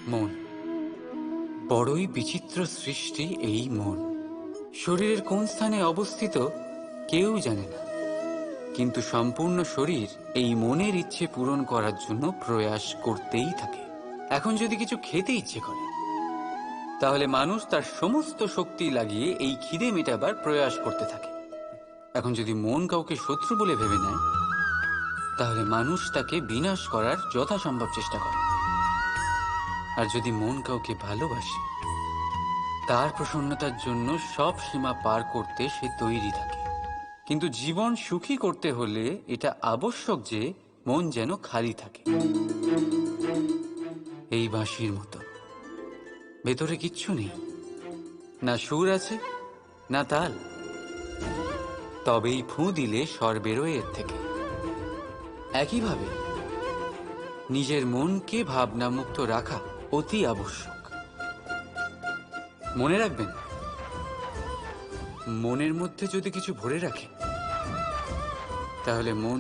মন বড়ই বিচিত্র সৃষ্টি। এই মন শরীরের কোন স্থানে অবস্থিত কেউ জানে না, কিন্তু সম্পূর্ণ শরীর এই মনের ইচ্ছে পূরণ করার জন্য প্রয়াস করতেই থাকে। এখন যদি কিছু খেতে ইচ্ছে করে, তাহলে মানুষ তার সমস্ত শক্তি লাগিয়ে এই খিদে মেটাবার প্রয়াস করতে থাকে। এখন যদি মন কাউকে শত্রু বলে ভেবে নেয়, তাহলে মানুষ তাকে বিনাশ করার যথাসম্ভব চেষ্টা করে। আর যদি মন কাউকে ভালোবাসে, তার প্রসন্নতার জন্য সব সীমা পার করতে সে তৈরি থাকে। কিন্তু জীবন সুখী করতে হলে এটা আবশ্যক যে মন যেন খালি থাকে, এই বাঁশির মতো। ভেতরে কিচ্ছু নেই, না সুর আছে না তাল, তবেই ফুঁ দিলে স্বর বেরোয় এর থেকে। একইভাবে নিজের মনকে ভাবনামুক্ত রাখা অতি আবশ্যক। মনে রাখবেন, মনের মধ্যে যদি কিছু ভরে রাখে, তাহলে মন